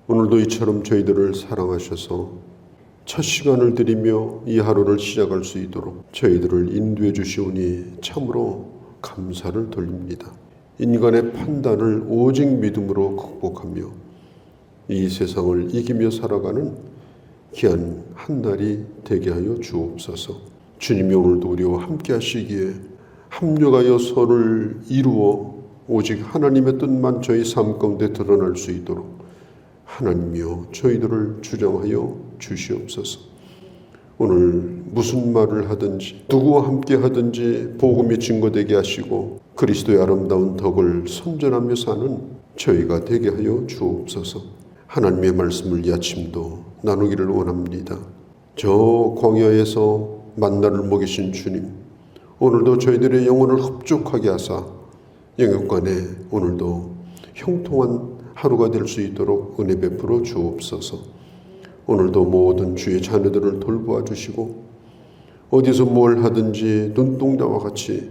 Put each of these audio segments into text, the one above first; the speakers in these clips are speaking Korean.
오늘도 이처럼 저희들을 사랑하셔서 첫 시간을 드리며 이 하루를 시작할 수 있도록 저희들을 인도해 주시오니 참으로 감사를 돌립니다. 인간의 판단을 오직 믿음으로 극복하며 이 세상을 이기며 살아가는 귀한 한 달이 되게 하여 주옵소서. 주님이 오늘도 우리와 함께 하시기에 합력하여 서로를 이루어 오직 하나님의 뜻만 저희 삶 가운데 드러날 수 있도록 하나님이여 저희들을 주장하여 주시옵소서. 오늘 무슨 말을 하든지 누구와 함께 하든지 복음이 증거되게 하시고 그리스도의 아름다운 덕을 선전하며 사는 저희가 되게 하여 주옵소서. 하나님의 말씀을 이 아침도 나누기를 원합니다. 저 광야에서 만나를 먹이신 주님, 오늘도 저희들의 영혼을 흡족하게 하사 영육간에 오늘도 형통한 하루가 될 수 있도록 은혜 베풀어 주옵소서. 오늘도 모든 주의 자녀들을 돌보아 주시고 어디서 뭘 하든지 눈동자와 같이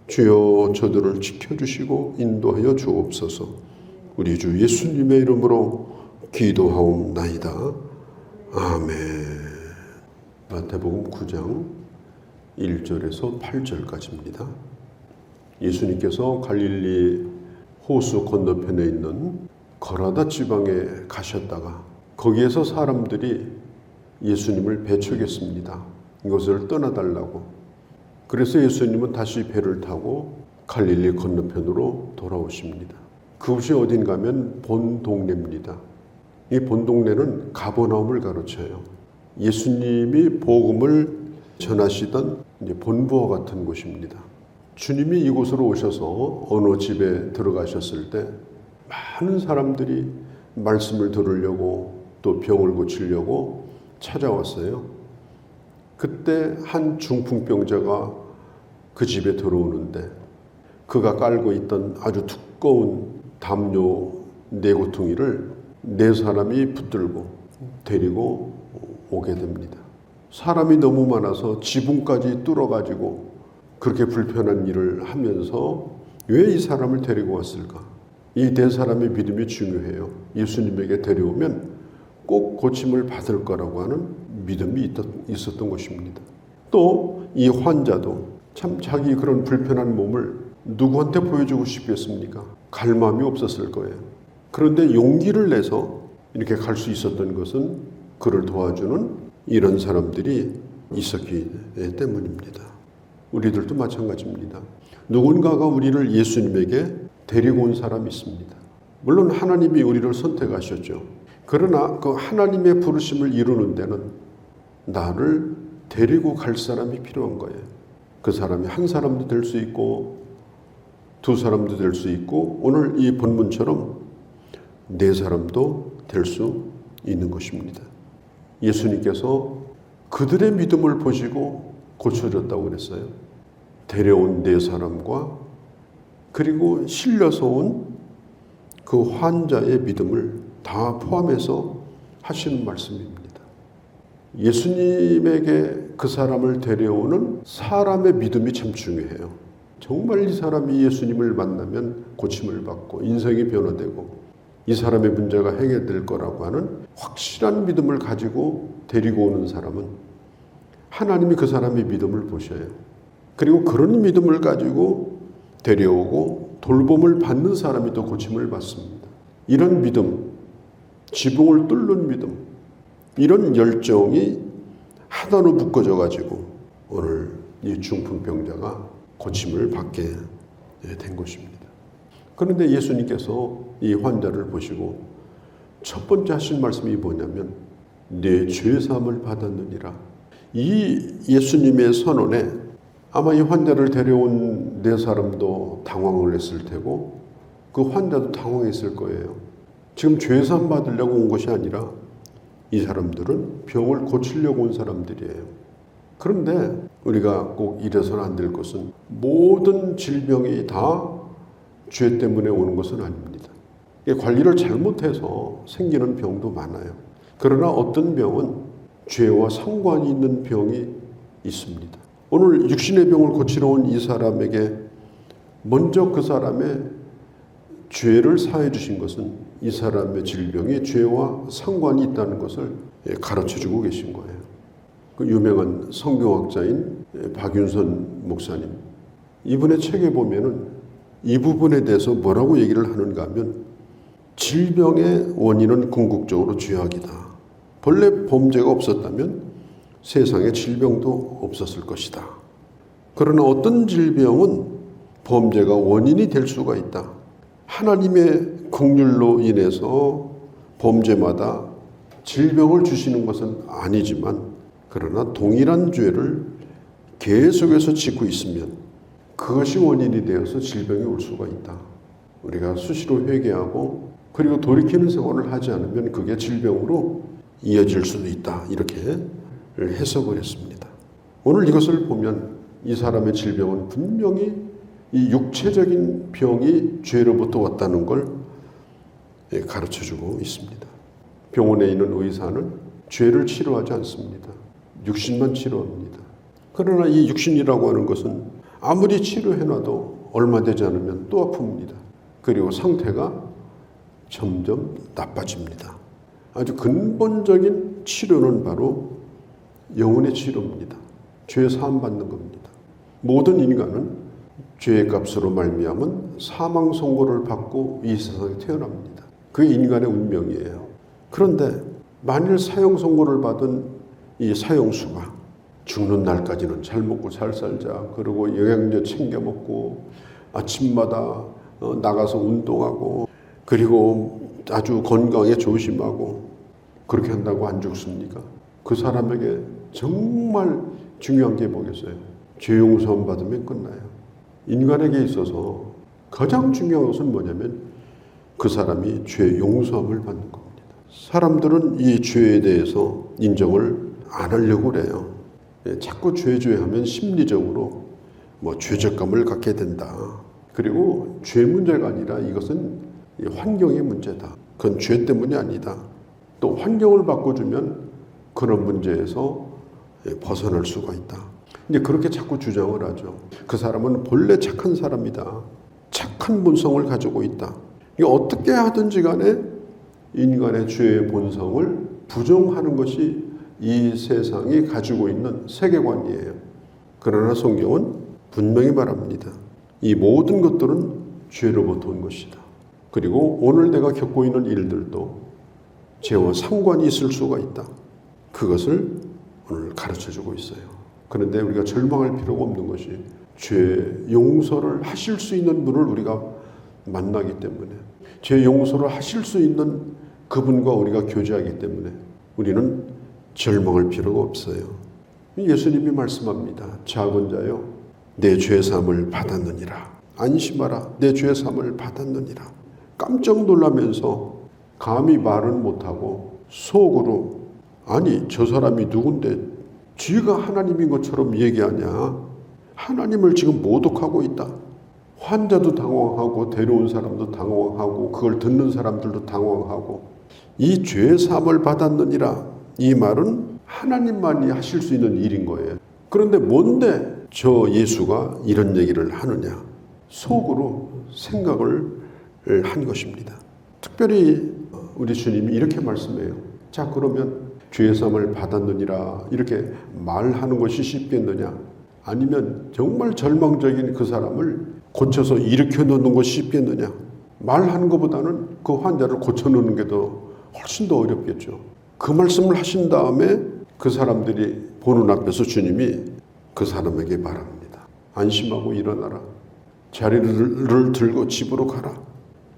주여 저들을 지켜주시고 인도하여 주옵소서. 우리 주 예수님의 이름으로 기도하옵나이다. 아멘. 마태복음 9장 1절에서 8절까지입니다. 예수님께서 갈릴리 호수 건너편에 있는 거라다 지방에 가셨다가 거기에서 사람들이 예수님을 배척했습니다. 이것을 떠나달라고. 그래서 예수님은 다시 배를 타고 갈릴리 건너편으로 돌아오십니다. 그곳이 어딘가 하면 본 동네입니다. 이 본 동네는 가버나움을 가로쳐요. 예수님이 복음을 전하시던 본부와 같은 곳입니다. 주님이 이곳으로 오셔서 어느 집에 들어가셨을 때 많은 사람들이 말씀을 들으려고 또 병을 고치려고 찾아왔어요. 그때 한 중풍병자가 그 집에 들어오는데 그가 깔고 있던 아주 두꺼운 담요 4구퉁이를 4사람이 붙들고 데리고 오게 됩니다. 사람이 너무 많아서 지붕까지 뚫어가지고 그렇게 불편한 일을 하면서 왜 이 사람을 데리고 왔을까? 이 4사람의 믿음이 중요해요. 예수님에게 데려오면 꼭 고침을 받을 거라고 하는 믿음이 있었던 것입니다. 또 이 환자도 참 자기 그런 불편한 몸을 누구한테 보여주고 싶겠습니까? 갈 마음이 없었을 거예요. 그런데 용기를 내서 이렇게 갈 수 있었던 것은 그를 도와주는 이런 사람들이 있었기 때문입니다. 우리들도 마찬가지입니다. 누군가가 우리를 예수님에게 데리고 온 사람이 있습니다. 물론 하나님이 우리를 선택하셨죠. 그러나 그 하나님의 부르심을 이루는 데는 나를 데리고 갈 사람이 필요한 거예요. 그 사람이 한 사람도 될 수 있고 2사람도 될 수 있고 오늘 이 본문처럼 4사람도 될 수 있는 것입니다. 예수님께서 그들의 믿음을 보시고 고쳐줬다고 그랬어요. 데려온 4사람과 그리고 실려서 온 그 환자의 믿음을 다 포함해서 하시는 말씀입니다. 예수님에게 그 사람을 데려오는 사람의 믿음이 참 중요해요. 정말 이 사람이 예수님을 만나면 고침을 받고 인생이 변화되고 이 사람의 문제가 해결될 거라고 하는 확실한 믿음을 가지고 데리고 오는 사람은 하나님이 그 사람의 믿음을 보셔요. 그리고 그런 믿음을 가지고 데려오고 돌봄을 받는 사람이 또 고침을 받습니다. 이런 믿음, 지붕을 뚫는 믿음, 이런 열정이 하나로 묶어져 가지고 오늘 이 중풍병자가 고침을 받게 된 것입니다. 그런데 예수님께서 이 환자를 보시고 첫 번째 하신 말씀이 뭐냐면 내 죄사함을 받았느니라. 이 예수님의 선언에 아마 이 환자를 데려온 4사람도 당황을 했을 테고 그 환자도 당황했을 거예요. 지금 죄사함 받으려고 온 것이 아니라 이 사람들은 병을 고치려고 온 사람들이에요. 그런데 우리가 꼭 이래서는 안 될 것은 모든 질병이 다 죄 때문에 오는 것은 아닙니다. 관리를 잘못해서 생기는 병도 많아요. 그러나 어떤 병은 죄와 상관이 있는 병이 있습니다. 오늘 육신의 병을 고치러 온 이 사람에게 먼저 그 사람의 죄를 사해 주신 것은 이 사람의 질병이 죄와 상관이 있다는 것을 가르쳐주고 계신 거예요. 그 유명한 성경학자인 박윤선 목사님, 이분의 책에 보면은 이 부분에 대해서 뭐라고 얘기를 하는가 하면, 질병의 원인은 궁극적으로 죄악이다. 본래 범죄가 없었다면 세상에 질병도 없었을 것이다. 그러나 어떤 질병은 범죄가 원인이 될 수가 있다. 하나님의 긍휼로 인해서 범죄마다 질병을 주시는 것은 아니지만, 그러나 동일한 죄를 계속해서 짓고 있으면 그것이 원인이 되어서 질병이 올 수가 있다. 우리가 수시로 회개하고 그리고 돌이키는 생활을 하지 않으면 그게 질병으로 이어질 수도 있다. 이렇게 해석을 했습니다. 오늘 이것을 보면 이 사람의 질병은 분명히 이 육체적인 병이 죄로부터 왔다는 걸 가르쳐주고 있습니다. 병원에 있는 의사는 죄를 치료하지 않습니다. 육신만 치료합니다. 그러나 이 육신이라고 하는 것은 아무리 치료해놔도 얼마 되지 않으면 또 아픕니다. 그리고 상태가 점점 나빠집니다. 아주 근본적인 치료는 바로 영혼의 치료입니다. 죄 사함 받는 겁니다. 모든 인간은 죄의 값으로 말미암은 사망 선고를 받고 이 세상에 태어납니다. 그게 인간의 운명이에요. 그런데 만일 사형 선고를 받은 이 사형수가 죽는 날까지는 잘 먹고 잘 살자, 그리고 영양제 챙겨 먹고 아침마다 나가서 운동하고 그리고 아주 건강에 조심하고 그렇게 한다고 안 죽습니까? 그 사람에게 정말 중요한 게 뭐겠어요? 죄 용서함 받으면 끝나요. 인간에게 있어서 가장 중요한 것은 뭐냐면 그 사람이 죄 용서함을 받는 겁니다. 사람들은 이 죄에 대해서 인정을 안 하려고 그래요. 자꾸 죄하면 심리적으로 죄책감을 갖게 된다. 그리고 죄 문제가 아니라 이것은 환경의 문제다. 그건 죄 때문이 아니다. 또 환경을 바꿔주면 그런 문제에서 벗어날 수가 있다. 근데 그렇게 자꾸 주장을 하죠. 그 사람은 본래 착한 사람이다. 착한 본성을 가지고 있다. 이게 어떻게 하든지 간에 인간의 죄의 본성을 부정하는 것이 이 세상이 가지고 있는 세계관이에요. 그러나 성경은 분명히 말합니다. 이 모든 것들은 죄로부터 온 것이다. 그리고 오늘 내가 겪고 있는 일들도 죄와 상관이 있을 수가 있다. 그것을 오늘 가르쳐주고 있어요. 그런데 우리가 절망할 필요가 없는 것이 죄 용서를 하실 수 있는 분을 우리가 만나기 때문에, 죄 용서를 하실 수 있는 그분과 우리가 교제하기 때문에 우리는 절망할 필요가 없어요. 예수님이 말씀합니다. 작은 자여 내 죄사함을 받았느니라. 안심하라. 내 죄사함을 받았느니라. 깜짝 놀라면서 감히 말은 못하고 속으로, 아니 저 사람이 누군데 쥐가 하나님인 것처럼 얘기하냐. 하나님을 지금 모독하고 있다. 환자도 당황하고 데려온 사람도 당황하고 그걸 듣는 사람들도 당황하고, 이 죄사함을 받았느니라. 이 말은 하나님만이 하실 수 있는 일인 거예요. 그런데 뭔데 저 예수가 이런 얘기를 하느냐. 속으로 생각을 한 것입니다. 특별히 우리 주님이 이렇게 말씀해요. 자, 그러면 죄사함을 받았느니라 이렇게 말하는 것이 쉽겠느냐, 아니면 정말 절망적인 그 사람을 고쳐서 일으켜 놓는 것이 쉽겠느냐. 말하는 것보다는 그 환자를 고쳐놓는 게 훨씬 더 어렵겠죠. 그 말씀을 하신 다음에 그 사람들이 보는 앞에서 주님이 그 사람에게 말합니다. 안심하고 일어나라. 자리를 들고 집으로 가라.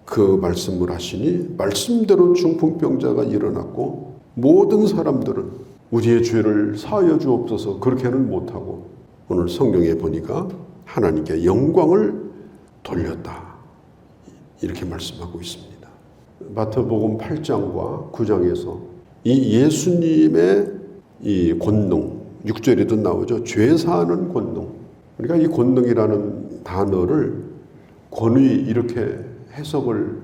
그 말씀을 하시니 말씀대로 중풍병자가 일어났고, 모든 사람들은 우리의 죄를 사하여 주옵소서 그렇게는 못하고 오늘 성경에 보니까 하나님께 영광을 돌렸다. 이렇게 말씀하고 있습니다. 마태복음 8장과 9장에서 이 예수님의 이 권능, 6절에도 나오죠. 죄 사하는 권능. 그러니까 이 권능이라는 단어를 권위 이렇게 해석을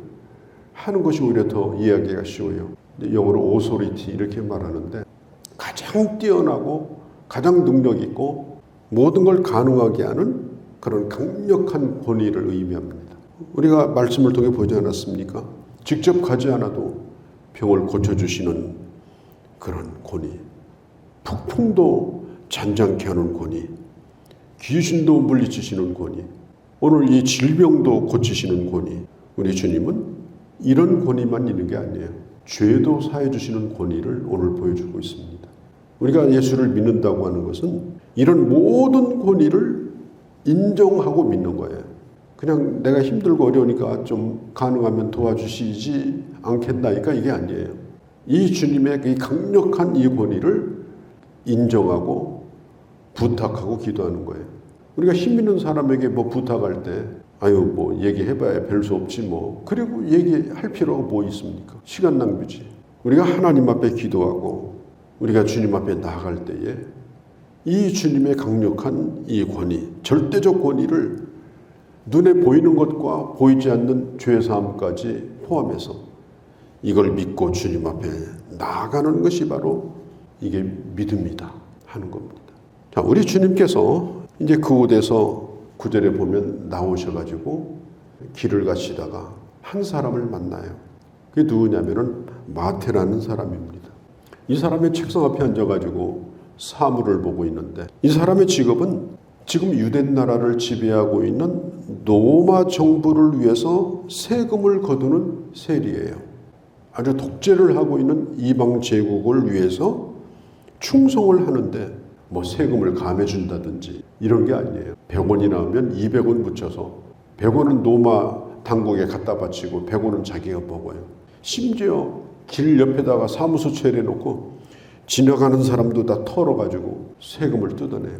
하는 것이 오히려 더 이해하기가 쉬워요. 영어로 authority 이렇게 말하는데, 가장 뛰어나고 가장 능력 있고 모든 걸 가능하게 하는 그런 강력한 권위를 의미합니다. 우리가 말씀을 통해 보지 않았습니까? 직접 가지 않아도 병을 고쳐주시는 그런 권위, 북풍도 잔잔케 하는 권위, 귀신도 물리치시는 권위, 오늘 이 질병도 고치시는 권위. 우리 주님은 이런 권위만 있는 게 아니에요. 죄도 사해 주시는 권위를 오늘 보여주고 있습니다. 우리가 예수를 믿는다고 하는 것은 이런 모든 권위를 인정하고 믿는 거예요. 그냥 내가 힘들고 어려우니까 좀 가능하면 도와주시지 않겠나니까 이게 아니에요. 이 주님의 이 강력한 이 권위를 인정하고 부탁하고 기도하는 거예요. 우리가 힘 있는 사람에게 뭐 부탁할 때 아유 뭐 얘기해봐야 별 수 없지 뭐, 그리고 얘기할 필요가 뭐 있습니까? 시간 낭비지. 우리가 하나님 앞에 기도하고 우리가 주님 앞에 나아갈 때에 이 주님의 강력한 이 권위, 절대적 권위를 눈에 보이는 것과 보이지 않는 죄사함까지 포함해서 이걸 믿고 주님 앞에 나아가는 것이 바로 이게 믿음이다 하는 겁니다. 자, 우리 주님께서 이제 그곳에서 9절에 보면 나오셔가지고 길을 가시다가 한 사람을 만나요. 그게 누구냐면은 마태라는 사람입니다. 이 사람의 책상 앞에 앉아가지고 사물을 보고 있는데, 이 사람의 직업은 지금 유대 나라를 지배하고 있는 로마 정부를 위해서 세금을 거두는 세리예요. 아주 독재를 하고 있는 이방 제국을 위해서 충성을 하는데 뭐 세금을 감해준다든지 이런 게 아니에요. 100원이 나오면 200원 붙여서 100원은 로마 당국에 갖다 바치고 100원은 자기가 먹어요. 심지어 길 옆에다가 사무소 차려놓고 지나가는 사람도 다 털어가지고 세금을 뜯어내요.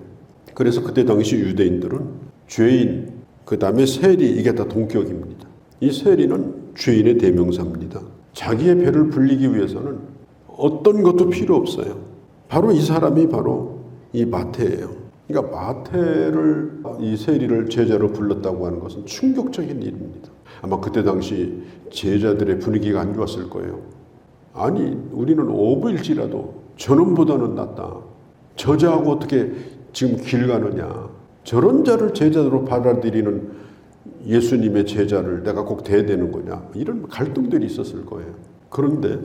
그래서 그때 당시 유대인들은 죄인, 그 다음에 세리, 이게 다 동격입니다. 이 세리는 죄인의 대명사입니다. 자기의 배를 불리기 위해서는 어떤 것도 필요 없어요. 바로 이 사람이 바로 이 마태예요. 그러니까 마태를, 이 세리를 제자로 불렀다고 하는 것은 충격적인 일입니다. 아마 그때 당시 제자들의 분위기가 안 좋았을 거예요. 아니, 우리는 어부일지라도 저놈보다는 낫다. 저자하고 어떻게 지금 길 가느냐. 저런 자를 제자로 받아들이는 예수님의 제자를 내가 꼭 대야 되는 거냐. 이런 갈등들이 있었을 거예요. 그런데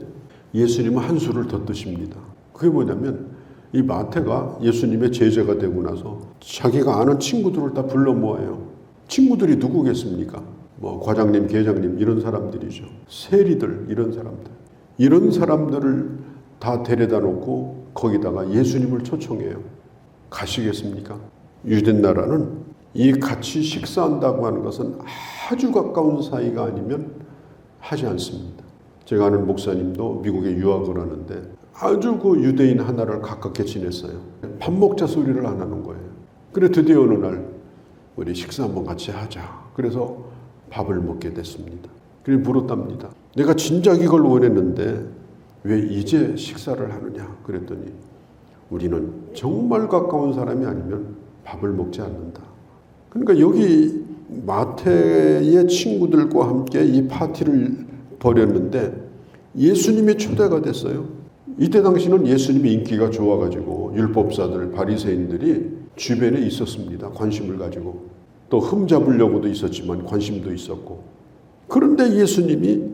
예수님은 한 수를 더 뜨십니다. 그게 뭐냐면 이 마태가 예수님의 제자가 되고 나서 자기가 아는 친구들을 다 불러 모아요. 친구들이 누구겠습니까? 뭐 과장님, 계장님 이런 사람들이죠. 세리들 이런 사람들. 이런 사람들을 다 데려다 놓고 거기다가 예수님을 초청해요. 가시겠습니까? 유대 나라는 이 같이 식사한다고 하는 것은 아주 가까운 사이가 아니면 하지 않습니다. 제가 아는 목사님도 미국에 유학을 하는데 아주 그 유대인 하나를 가깝게 지냈어요. 밥 먹자 소리를 안 하는 거예요. 그래 드디어 어느 날 우리 식사 한번 같이 하자. 그래서 밥을 먹게 됐습니다. 그래 물었답니다. 내가 진작 이걸 원했는데 왜 이제 식사를 하느냐. 그랬더니 우리는 정말 가까운 사람이 아니면 밥을 먹지 않는다. 그러니까 여기 마태의 친구들과 함께 이 파티를 벌였는데 예수님이 초대가 됐어요. 이때 당시는 예수님의 인기가 좋아가지고 율법사들, 바리새인들이 주변에 있었습니다. 관심을 가지고. 또 흠잡으려고도 있었지만 관심도 있었고. 그런데 예수님이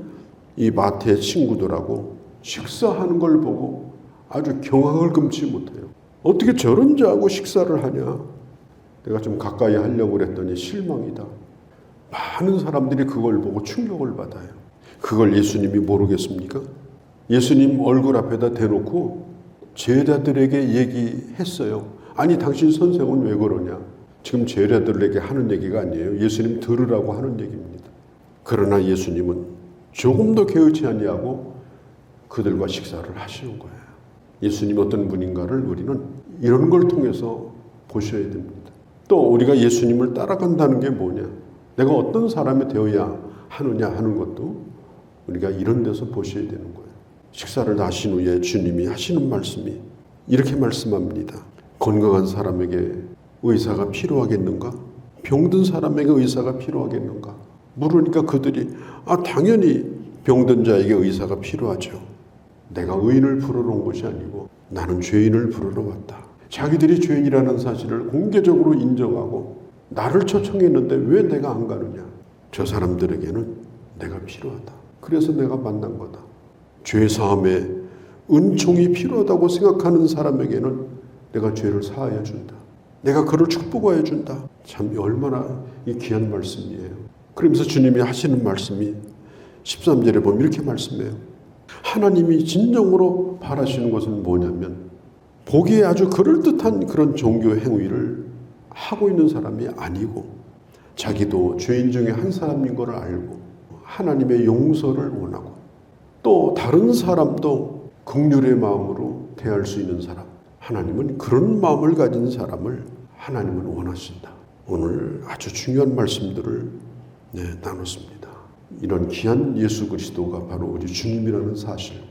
이 마태의 친구들하고 식사하는 걸 보고 아주 경악을 금치 못해요. 어떻게 저런 자하고 식사를 하냐. 내가 좀 가까이 하려고 그랬더니 실망이다. 많은 사람들이 그걸 보고 충격을 받아요. 그걸 예수님이 모르겠습니까? 예수님 얼굴 앞에다 대놓고 제자들에게 얘기했어요. 아니 당신 선생은 왜 그러냐. 지금 제자들에게 하는 얘기가 아니에요. 예수님 들으라고 하는 얘기입니다. 그러나 예수님은 조금도 개의치 아니하고 그들과 식사를 하시는 거예요. 예수님 어떤 분인가를 우리는 이런 걸 통해서 보셔야 됩니다. 또 우리가 예수님을 따라간다는 게 뭐냐. 내가 어떤 사람이 되어야 하느냐 하는 것도 우리가 이런 데서 보셔야 되는 거예요. 식사를 하신 후에 주님이 하시는 말씀이 이렇게 말씀합니다. 건강한 사람에게 의사가 필요하겠는가? 병든 사람에게 의사가 필요하겠는가? 물으니까 그들이 당연히 병든 자에게 의사가 필요하죠. 내가 의인을 부르러 온 것이 아니고 나는 죄인을 부르러 왔다. 자기들이 죄인이라는 사실을 공개적으로 인정하고 나를 초청했는데 왜 내가 안 가느냐. 저 사람들에게는 내가 필요하다. 그래서 내가 만난 거다. 죄 사함에 은총이 필요하다고 생각하는 사람에게는 내가 죄를 사하여 준다. 내가 그를 축복하여 준다. 참 얼마나 이 귀한 말씀이에요. 그러면서 주님이 하시는 말씀이 13절에 보면 이렇게 말씀해요. 하나님이 진정으로 바라시는 것은 뭐냐면 보기에 아주 그럴듯한 그런 종교 행위를 하고 있는 사람이 아니고 자기도 죄인 중에 한 사람인 걸 알고 하나님의 용서를 원하고 또 다른 사람도 긍휼의 마음으로 대할 수 있는 사람, 하나님은 그런 마음을 가진 사람을 하나님은 원하신다. 오늘 아주 중요한 말씀들을 나눴습니다. 이런 귀한 예수 그리스도가 바로 우리 주님이라는 사실,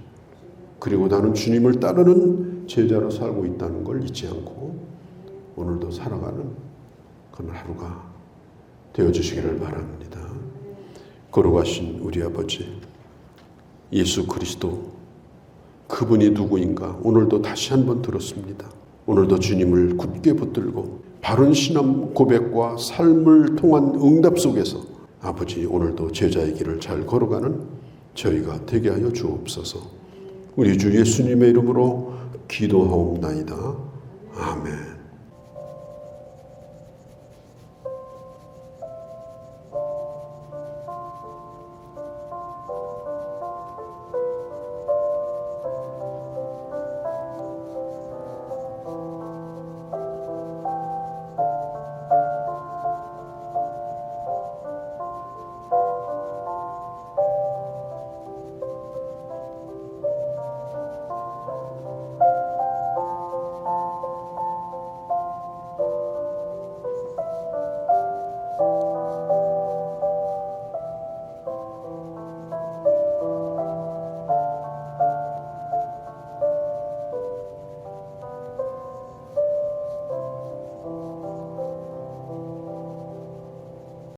그리고 나는 주님을 따르는 제자로 살고 있다는 걸 잊지 않고 오늘도 살아가는 그런 하루가 되어주시기를 바랍니다. 거룩하신 우리 아버지 예수 그리스도, 그분이 누구인가 오늘도 다시 한번 들었습니다. 오늘도 주님을 굳게 붙들고 바른 신앙 고백과 삶을 통한 응답 속에서 아버지 오늘도 제자의 길을 잘 걸어가는 저희가 되게 하여 주옵소서. 우리 주 예수님의 이름으로 기도하옵나이다. 아멘.